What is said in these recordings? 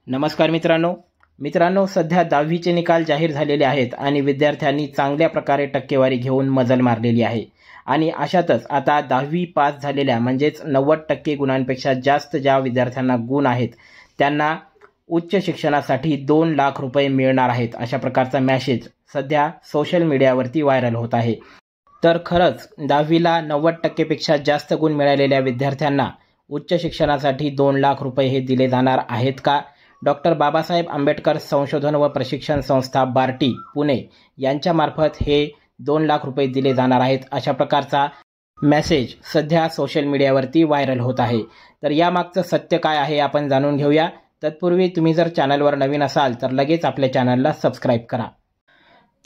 नमस्कार मित्रांनो सध्या 10वीचे निकाल जाहीर झालेले आहेत आणि विद्यार्थ्यांनी चांगल्या प्रकारे टक्केवारी घेऊन मजल मारलेली आहे आणि अशातच आता 10वी पास झालेल्या म्हणजेच 90% गुणांपेक्षा जास्त ज्या विद्यार्थ्यांना गुण आहेत त्यांना उच्च शिक्षणासाठी 2 लाख रुपये मिळणार आहेत अशा प्रकारचा मेसेज सध्या सोशल मीडियावरती व्हायरल होत आहे। तर खरंच 10वीला 90% पेक्षा जास्त गुण मिळालेल्या विद्यार्थ्यांना उच्च शिक्षणासाठी 2 लाख रुपये हे दिले जाणार आहेत का? डॉक्टर बाबासाहेब आंबेडकर संशोधन व प्रशिक्षण संस्था बार्टी पुणे यांच्यामार्फत हे 2 लाख रुपये दिले जाणार आहेत अशा प्रकारचा मेसेज सध्या सोशल मीडियावरती व्हायरल होत आहे। तर यामागचं सत्य काय आहे आपण जाणून घेऊया। तत्पूर्वी तुम्ही जर चॅनलवर नवीन असाल तर लगेच आपल्या चॅनलला सबस्क्राईब करा।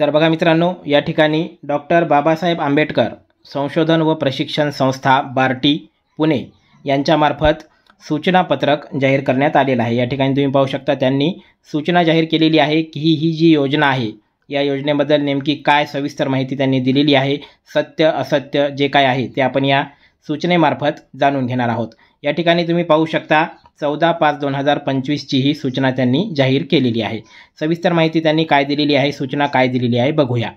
तर बघा मित्रांनो, या ठिकाणी डॉक्टर बाबासाहेब आंबेडकर संशोधन व प्रशिक्षण संस्था बार्टी पुणे यांच्यामार्फत सूचना पत्रक जाहीर करण्यात आलेलं आहे। या ठिकाणी तुम्ही पाहू शकता त्यांनी सूचना जाहीर केलेली आहे की ही जी योजना आहे या योजनेबद्दल नेमकी काय सविस्तर माहिती त्यांनी दिलेली आहे। सत्य असत्य जे काय आहे ते आपण या सूचनेमार्फत जाणून घेणार आहोत। या ठिकाणी तुम्ही पाहू शकता 14/5/2025 ची ही सूचना त्यांनी जाहीर केलेली आहे। सविस्तर माहिती त्यांनी काय दिलेली आहे, सूचना काय दिलेली आहे बघूया।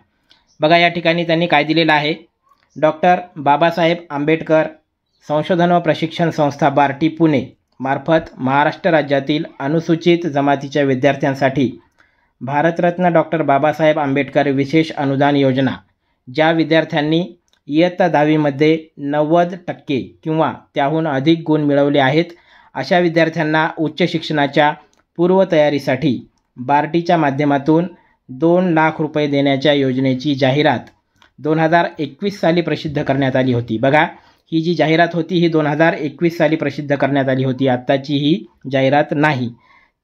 बघा या ठिकाणी त्यांनी काय दिलेलं आहे, डॉक्टर बाबासाहेब आंबेडकर संशोधन व प्रशिक्षण संस्था बार्टी पुणे मार्फत महाराष्ट्र राज्यातील अनुसूचित जमातीच्या विद्यार्थ्यांसाठी भारतरत्न डॉक्टर बाबासाहेब आंबेडकर विशेष अनुदान योजना ज्या विद्यार्थ्यांनी इयत्ता 10वी मध्ये 90% किंवा त्याहून अधिक गुण मिळवले आहेत अशा विद्यार्थ्यांना उच्च शिक्षणाच्या पूर्वतयारीसाठी बार्टीच्या माध्यमातून 2 लाख रुपये देण्याच्या योजनेची जाहिरात 2021 साली प्रसिद्ध करण्यात आली होती। बघा ही जी जाहिरात होती ही 2021 साली प्रसिद्ध करण्यात आली होती, आत्ताची ही जाहिरात नाही।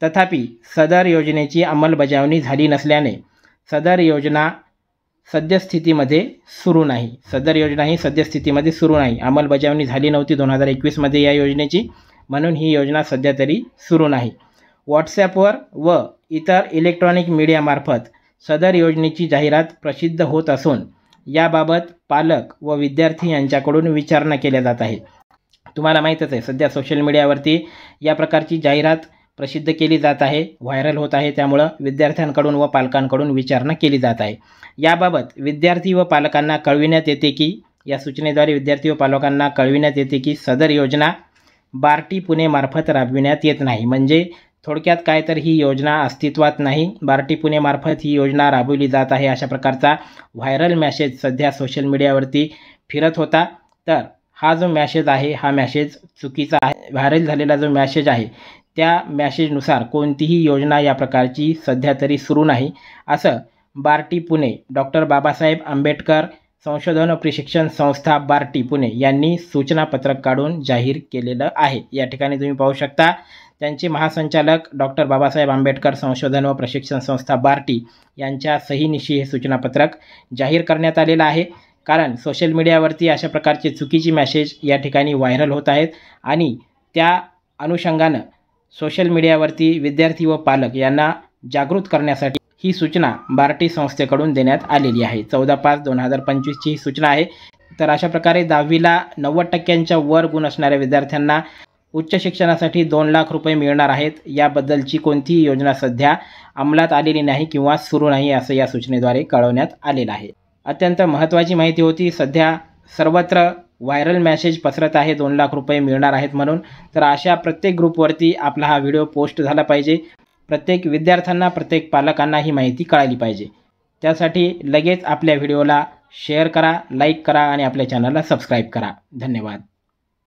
तथापि सदर योजनेची अंमलबजावणी झाली नसल्याने सदर योजना सद्यस्थितीमध्ये सुरू नाही। सदर योजना ही सद्यस्थितीमध्ये सुरू नाही, अंमलबजावणी झाली नव्हती 2021 मध्ये या योजनेची, म्हणून ही योजना सध्या तरी सुरू नाही। व्हॉट्सॲपवर व इतर इलेक्ट्रॉनिक मीडियामार्फत सदर योजनेची जाहिरात प्रसिद्ध होत असून याबाबत पालक व विद्यार्थी यांच्याकडून विचारणा केल्या जात आहे। तुम्हाला माहीतच आहे सध्या सोशल मीडियावरती या प्रकारची जाहिरात प्रसिद्ध केली जात आहे, व्हायरल होत आहे, त्यामुळे विद्यार्थ्यांकडून व पालकांकडून विचारणा केली जात आहे। याबाबत विद्यार्थी व पालकांना कळविण्यात येते की या सूचनेद्वारे विद्यार्थी व पालकांना कळविण्यात येते की सदर योजना बार्टी पुणे मार्फत राबविण्यात येत नाही। म्हणजे थोडक्यात काय तर ही योजना अस्तित्वात नाही, बार्टी पुणे मार्फत ही योजना राबवली जात आहे अशा प्रकारचा व्हायरल मेसेज सध्या सोशल मीडियावरती फिरत होता। तर हा जो मेसेज आहे हा मेसेज चुकीचा आहे। व्हायरल झालेला जो मेसेज आहे त्या मेसेजनुसार कोणतीही योजना या प्रकारची सध्या तरी सुरू नाही असं बार्टी पुणे डॉक्टर बाबासाहेब आंबेडकर संशोधन व प्रशिक्षण संस्था बार्टी पुणे यांनी सूचना पत्रक काढून जाहीर केलेलं आहे। या ठिकाणी तुम्ही पाहू शकता त्यांचे महासंचालक डॉक्टर बाबासाहेब आंबेडकर संशोधन व प्रशिक्षण संस्था बार्टी यांच्या सहीनिशी हे सूचनापत्रक जाहीर करण्यात आलेलं आहे। कारण सोशल मीडियावरती अशा प्रकारचे चुकीचे मेसेज या ठिकाणी व्हायरल होत आहेत आणि त्या अनुषंगानं सोशल मीडियावरती विद्यार्थी व पालक यांना जागृत करण्यासाठी ही सूचना बार्टी संस्थेकडून देण्यात आलेली आहे। 14/5/2025 ची ही सूचना आहे। तर अशा प्रकारे 10वीला 90% वर गुण असणाऱ्या विद्यार्थ्यांना उच्च शिक्षणासाठी 2 लाख रुपये मिळणार आहेत। याबद्दलची कोणतीही योजना सध्या अंमलात आलेली नाही किंवा सुरू नाही असं या सूचनेद्वारे कळवण्यात आलेलं आहे। अत्यंत महत्त्वाची माहिती होती। सध्या सर्वत्र व्हायरल मेसेज पसरत आहे 2 लाख रुपये मिळणार आहेत म्हणून। तर अशा प्रत्येक ग्रुपवरती आपला हा व्हिडिओ पोस्ट झाला पाहिजे, प्रत्येक विद्यार्थ्यांना प्रत्येक पालकांना ही माहिती कळाली पाहिजे। त्यासाठी लगेच आपल्या व्हिडिओला शेअर करा, लाईक करा आणि आपल्या चॅनलला सबस्क्राईब करा। धन्यवाद।